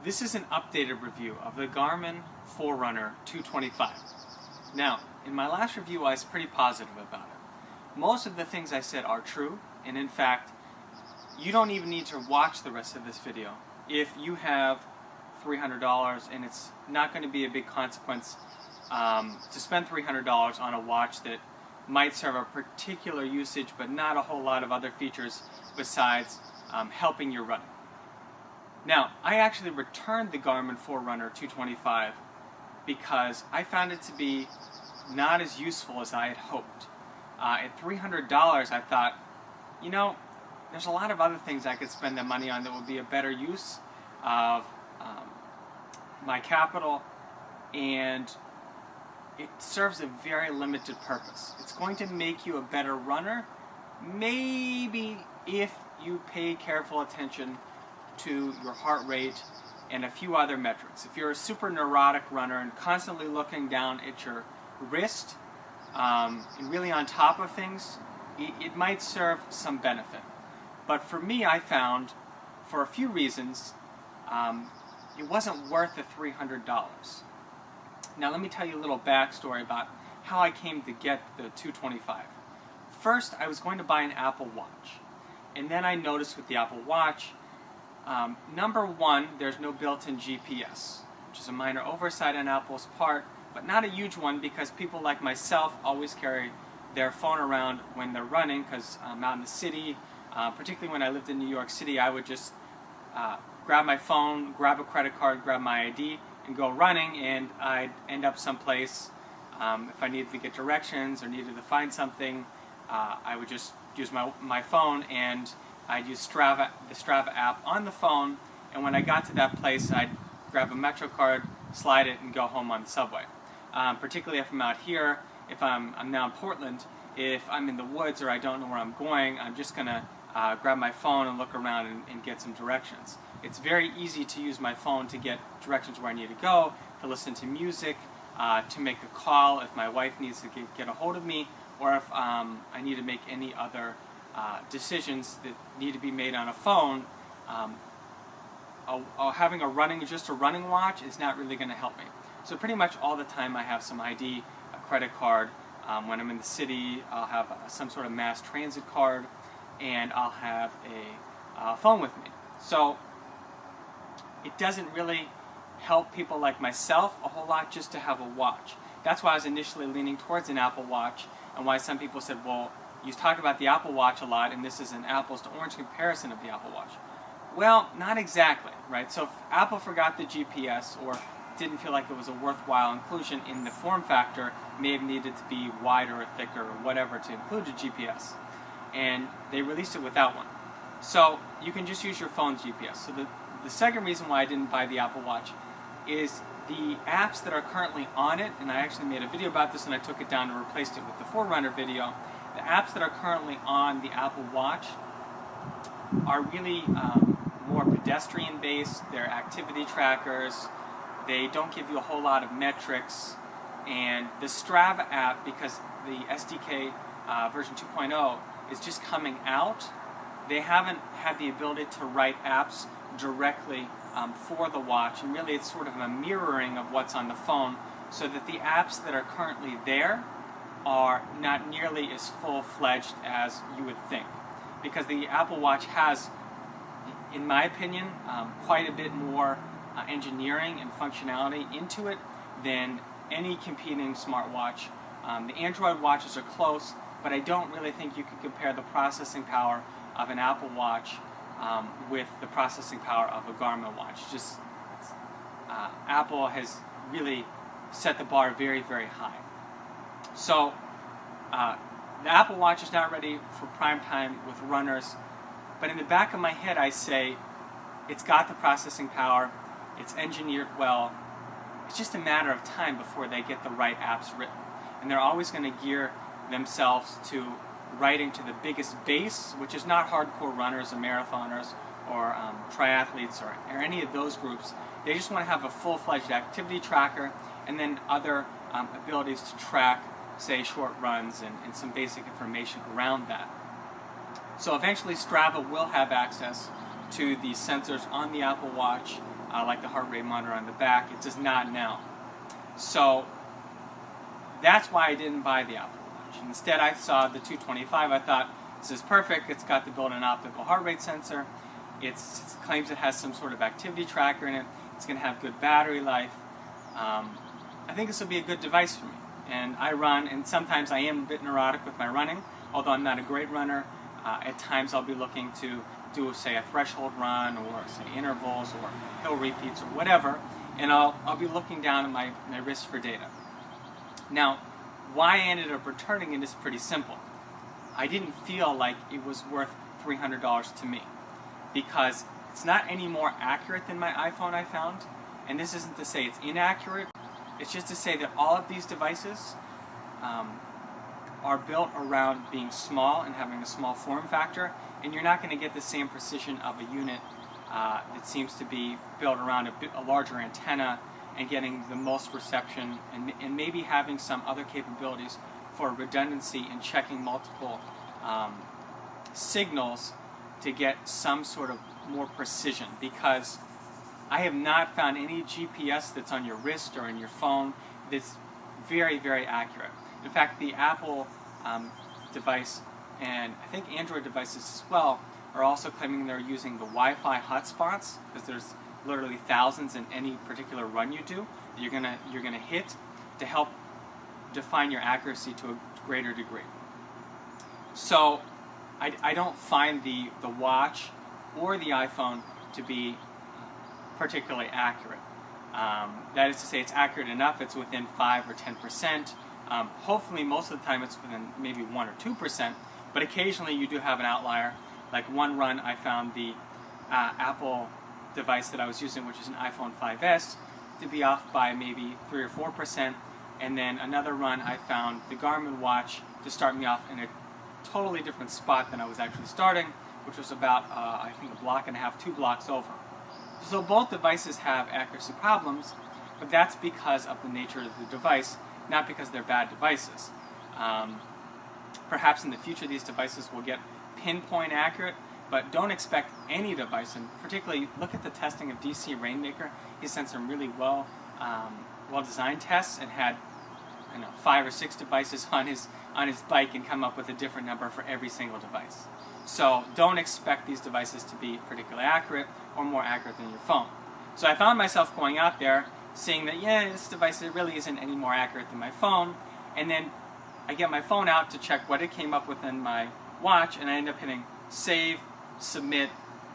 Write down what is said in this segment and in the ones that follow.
This is an updated review of the Garmin Forerunner 225. Now, in my last review I was pretty positive about it. Most of the things I said are true, and in fact, you don't even need to watch the rest of this video. If you have $300 and it's not going to be a big consequence to spend $300 on a watch that might serve a particular usage but not a whole lot of other features besides helping your running. Now, I actually returned the Garmin Forerunner 225 because I found it to be not as useful as I had hoped. At $300, I thought, you know, there's a lot of other things I could spend the money on that would be a better use of my capital, and it serves a very limited purpose. It's going to make you a better runner, maybe if you pay careful attention to your heart rate and a few other metrics. If you're a super neurotic runner and constantly looking down at your wrist and really on top of things, it might serve some benefit. But for me, I found, for a few reasons, it wasn't worth the $300. Now let me tell you a little backstory about how I came to get the 225. First, I was going to buy an Apple Watch, and then I noticed with the Apple Watch, number one, there's no built-in GPS, which is a minor oversight on Apple's part, but not a huge one because people like myself always carry their phone around when they're running, because I'm out in the city. Particularly when I lived in New York City, I would just grab my phone, grab a credit card, grab my ID, and go running, and I'd end up someplace. If I needed to get directions or needed to find something, I would just use my phone, and I'd use Strava, the Strava app on the phone, and when I got to that place, I'd grab a Metro card, slide it, and go home on the subway. Particularly if I'm out here, if I'm now in Portland, if I'm in the woods or I don't know where I'm going, I'm just going to grab my phone and look around and get some directions. It's very easy to use my phone to get directions where I need to go, to listen to music, to make a call if my wife needs to get a hold of me, or if I need to make any other decisions that need to be made on a phone. Having just a running watch is not really going to help me. So pretty much all the time I have some ID, a credit card. When I'm in the city, I'll have some sort of mass transit card, and I'll have a phone with me. So it doesn't really help people like myself a whole lot just to have a watch. That's why I was initially leaning towards an Apple Watch, and why some people said, well, you talk about the Apple Watch a lot, and this is an apples to orange comparison of the Apple Watch. Well, not exactly, right? So if Apple forgot the GPS or didn't feel like it was a worthwhile inclusion in the form factor, may have needed to be wider or thicker or whatever to include a GPS. And they released it without one. So you can just use your phone's GPS. So the second reason why I didn't buy the Apple Watch is the apps that are currently on it, and I actually made a video about this and I took it down and replaced it with the Forerunner video. The apps that are currently on the Apple Watch are really more pedestrian-based. They're activity trackers. They don't give you a whole lot of metrics. And the Strava app, because the SDK version 2.0 is just coming out, they haven't had the ability to write apps directly for the watch. And really it's sort of a mirroring of what's on the phone, so that the apps that are currently there are not nearly as full-fledged as you would think. Because the Apple Watch has, in my opinion, quite a bit more engineering and functionality into it than any competing smartwatch. The Android watches are close, but I don't really think you can compare the processing power of an Apple Watch with the processing power of a Garmin watch. Apple has really set the bar very, very high. So the Apple Watch is not ready for prime time with runners, but in the back of my head I say it's got the processing power, it's engineered well, it's just a matter of time before they get the right apps written. And they're always going to gear themselves to writing to the biggest base, which is not hardcore runners or marathoners or triathletes or any of those groups. They just want to have a full-fledged activity tracker and then other abilities to track, say, short runs and some basic information around that. So eventually Strava will have access to the sensors on the Apple Watch, like the heart rate monitor on the back. It does not now. So that's why I didn't buy the Apple Watch. Instead, I saw the 225. I thought, this is perfect. It's got the built-in optical heart rate sensor. It claims it has some sort of activity tracker in it. It's going to have good battery life. I think this will be a good device for me. And I run, and sometimes I am a bit neurotic with my running, although I'm not a great runner. At times I'll be looking to do, say, a threshold run, or say intervals, or hill repeats, or whatever, and I'll be looking down at my wrist for data. Now, why I ended up returning it is pretty simple. I didn't feel like it was worth $300 to me, because it's not any more accurate than my iPhone, I found. And this isn't to say it's inaccurate, it's just to say that all of these devices are built around being small and having a small form factor, and you're not going to get the same precision of a unit that seems to be built around a larger antenna and getting the most reception, and maybe having some other capabilities for redundancy and checking multiple signals to get some sort of more precision, because I have not found any GPS that's on your wrist or in your phone that's very, very accurate. In fact, the Apple device, and I think Android devices as well, are also claiming they're using the Wi-Fi hotspots, because there's literally thousands in any particular run you do that you're gonna hit to help define your accuracy to a greater degree. So I don't find the watch or the iPhone to be particularly accurate. That is to say, it's accurate enough. It's within 5 or 10%. Hopefully, most of the time, it's within maybe 1 or 2%. But occasionally, you do have an outlier. Like one run, I found the Apple device that I was using, which is an iPhone 5S, to be off by maybe 3 or 4%. And then another run, I found the Garmin watch to start me off in a totally different spot than I was actually starting, which was about, I think, a block and a half, 2 blocks over. So both devices have accuracy problems, but that's because of the nature of the device, not because they're bad devices. Perhaps in the future these devices will get pinpoint accurate, but don't expect any device, and particularly look at the testing of DC Rainmaker. He's done some really well-designed tests and had 5 or 6 devices on his bike and come up with a different number for every single device. So don't expect these devices to be particularly accurate or more accurate than your phone. So I found myself going out there seeing that, this device really isn't any more accurate than my phone, and then I get my phone out to check what it came up with in my watch, and I end up hitting save, submit,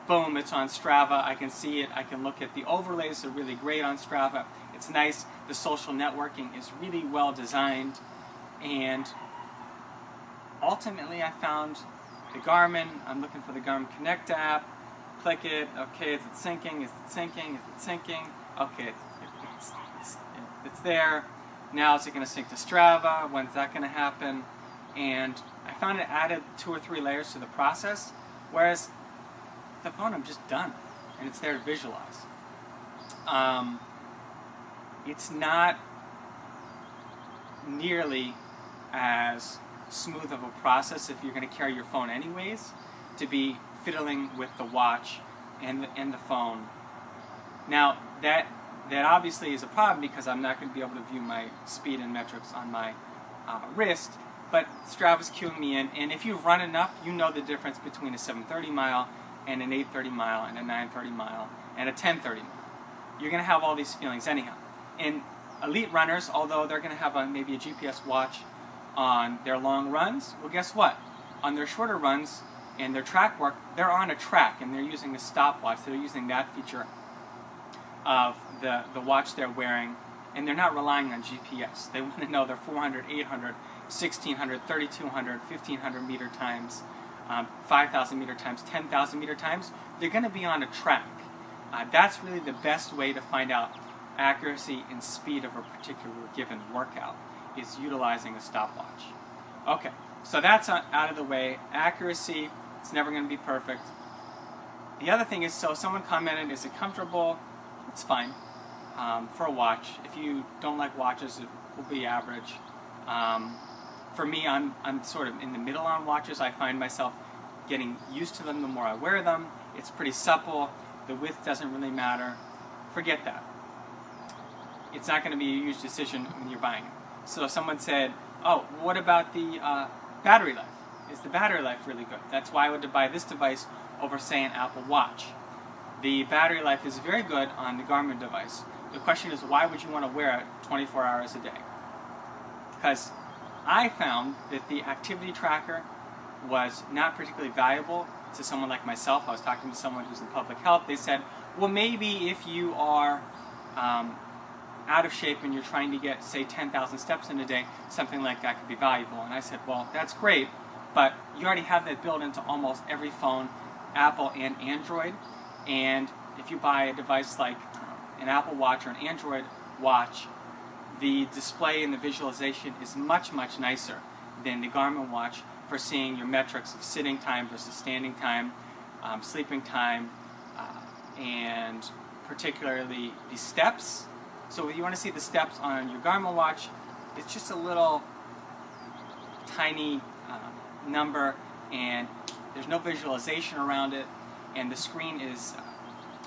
boom, it's on Strava. I can see it. I can look at the overlays. They're really great on Strava. It's nice. The social networking is really well designed, and ultimately I found the Garmin. I'm looking for the Garmin Connect app. Click it. Okay, is it syncing? Is it syncing? Is it syncing? Okay, it's there. Now is it going to sync to Strava? When's that going to happen? And I found it added 2 or 3 layers to the process, whereas the phone, I'm just done, and it's there to visualize. It's not nearly as smooth of a process if you're going to carry your phone anyways, to be fiddling with the watch and the phone. Now, that obviously is a problem, because I'm not going to be able to view my speed and metrics on my wrist, but Strava's cueing me in, and if you've run enough, you know the difference between a 7:30 mile and an 8:30 mile and a 9:30 mile and a 10:30 mile. You're going to have all these feelings anyhow. And elite runners, although they're going to have maybe a GPS watch on their long runs, well, guess what? On their shorter runs and their track work, they're on a track, and they're using a stopwatch. They're using that feature of the watch they're wearing, and they're not relying on GPS. They want to know their 400, 800, 1600, 3200, 1500 meter times, 5,000 meter times, 10,000 meter times. They're going to be on a track. That's really the best way to find out accuracy and speed of a particular given workout, is utilizing a stopwatch. Okay, so that's out of the way. Accuracy, it's never going to be perfect. The other thing is, so someone commented, is it comfortable? It's fine for a watch. If you don't like watches, it will be average. For me, I'm sort of in the middle on watches. I find myself getting used to them the more I wear them, it's pretty supple, the width doesn't really matter. Forget that. It's not going to be a huge decision when you're buying it. So someone said, oh, what about the battery life? Is the battery life really good? That's why I would buy this device over, say, an Apple Watch. The battery life is very good on the Garmin device. The question is, why would you want to wear it 24 hours a day? Because I found that the activity tracker was not particularly valuable to someone like myself. I was talking to someone who's in public health. They said, well, maybe if you are out of shape and you're trying to get, say, 10,000 steps in a day, something like that could be valuable. And I said, well, that's great, but you already have that built into almost every phone, Apple and Android. And if you buy a device like an Apple Watch or an Android watch, the display and the visualization is much, much nicer than the Garmin watch for seeing your metrics of sitting time versus standing time, sleeping time, and particularly the steps. So if you want to see the steps on your Garmin watch, it's just a little tiny number, and there's no visualization around it, and the screen is,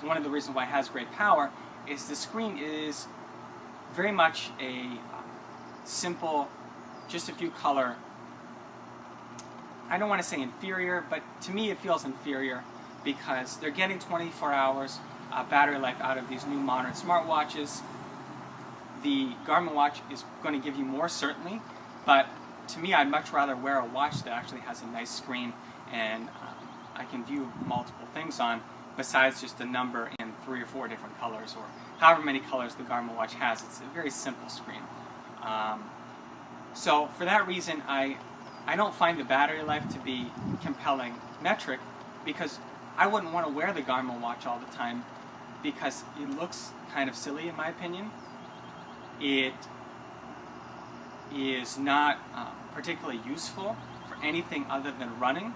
one of the reasons why it has great power, is the screen is very much a simple, just a few color, I don't want to say inferior, but to me it feels inferior because they're getting 24 hours battery life out of these new modern smartwatches. The Garmin watch is going to give you more, certainly, but to me I'd much rather wear a watch that actually has a nice screen and I can view multiple things on besides just a number in 3 or 4 different colors or however many colors the Garmin watch has. It's a very simple screen. So for that reason, I don't find the battery life to be compelling metric because I wouldn't want to wear the Garmin watch all the time because it looks kind of silly in my opinion. It is not particularly useful for anything other than running.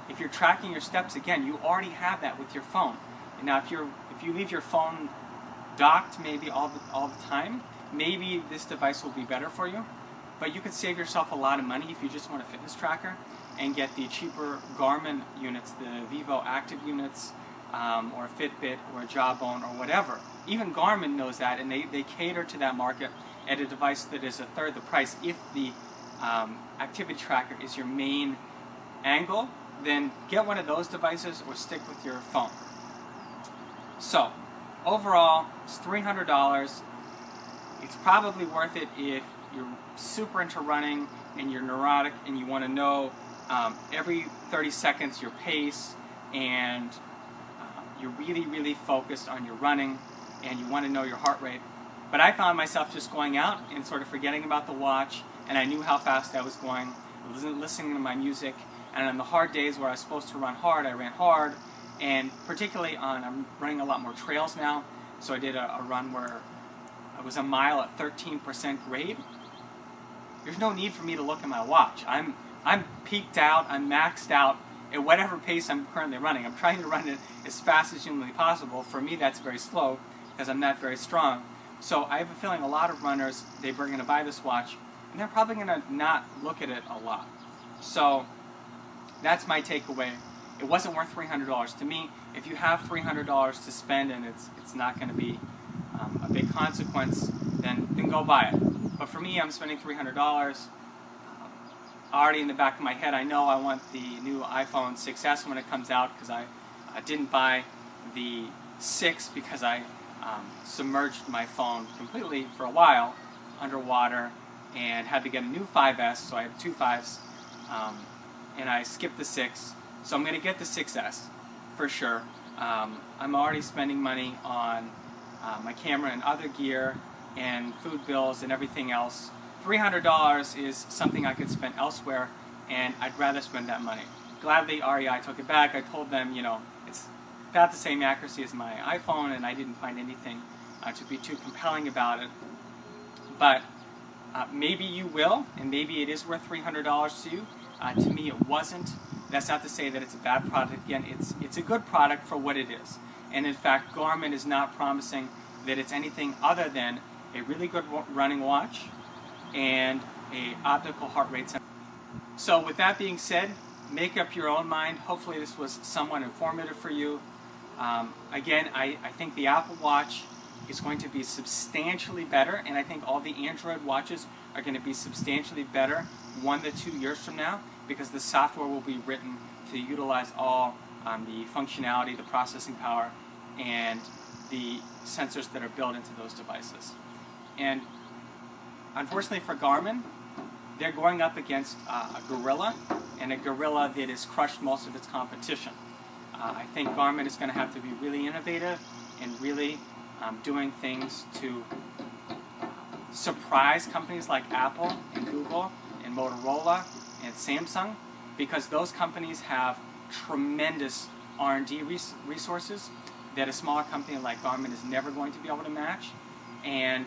If you're tracking your steps, again, you already have that with your phone. And now if you leave your phone docked maybe all the time, maybe this device will be better for you. But you could save yourself a lot of money if you just want a fitness tracker and get the cheaper Garmin units, the Vivo Active units, or a Fitbit or a Jawbone or whatever. Even Garmin knows that, and they cater to that market at a device that is a third the price. If the activity tracker is your main angle, then get one of those devices or stick with your phone. So, overall, it's $300. It's probably worth it if you're super into running and you're neurotic and you want to know every 30 seconds your pace and you're really, really focused on your running and you want to know your heart rate. But I found myself just going out and sort of forgetting about the watch, and I knew how fast I was going. I wasn't listening to my music, and on the hard days where I was supposed to run hard, I ran hard, and particularly I'm running a lot more trails now, so I did a run where it was a mile at 13% grade. There's no need for me to look at my watch. I'm peaked out, I'm maxed out at whatever pace I'm currently running. I'm trying to run it as fast as humanly possible. For me, that's very slow because I'm not very strong. So I have a feeling a lot of runners, they're going to buy this watch, and they're probably going to not look at it a lot. So that's my takeaway. It wasn't worth $300 to me. If you have $300 to spend and it's not going to be a big consequence, then go buy it. But for me, I'm spending $300. Already in the back of my head, I know I want the new iPhone 6s when it comes out because I didn't buy the 6 because I submerged my phone completely for a while underwater and had to get a new 5S, so I have 2 5s, and I skipped the 6. So I'm going to get the 6S for sure. I'm already spending money on my camera and other gear and food bills and everything else. $300 is something I could spend elsewhere, and I'd rather spend that money. Gladly, REI took it back. I told them, it's about the same accuracy as my iPhone, and I didn't find anything to be too compelling about it. But maybe you will, and maybe it is worth $300 to you. To me, it wasn't. That's not to say that it's a bad product. Again, it's a good product for what it is. And in fact, Garmin is not promising that it's anything other than a really good running watch and a optical heart rate sensor. So with that being said, make up your own mind. Hopefully this was somewhat informative for you. Again, I think the Apple Watch is going to be substantially better, and I think all the Android watches are going to be substantially better 1 to 2 years from now, because the software will be written to utilize all the functionality, the processing power, and the sensors that are built into those devices. And unfortunately for Garmin, they're going up against a gorilla, and a gorilla that has crushed most of its competition. I think Garmin is going to have to be really innovative and really doing things to surprise companies like Apple and Google and Motorola and Samsung, because those companies have tremendous R&D resources that a smaller company like Garmin is never going to be able to match. And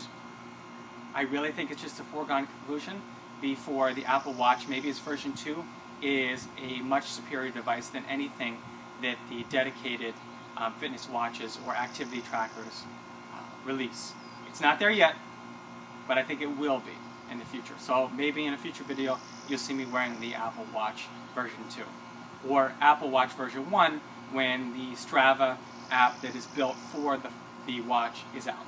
I really think it's just a foregone conclusion before the Apple Watch, maybe its version 2, is a much superior device than anything that the dedicated fitness watches or activity trackers release. It's not there yet, but I think it will be in the future. So maybe in a future video you'll see me wearing the Apple Watch version 2 or Apple Watch version 1 when the Strava app that is built for the watch is out.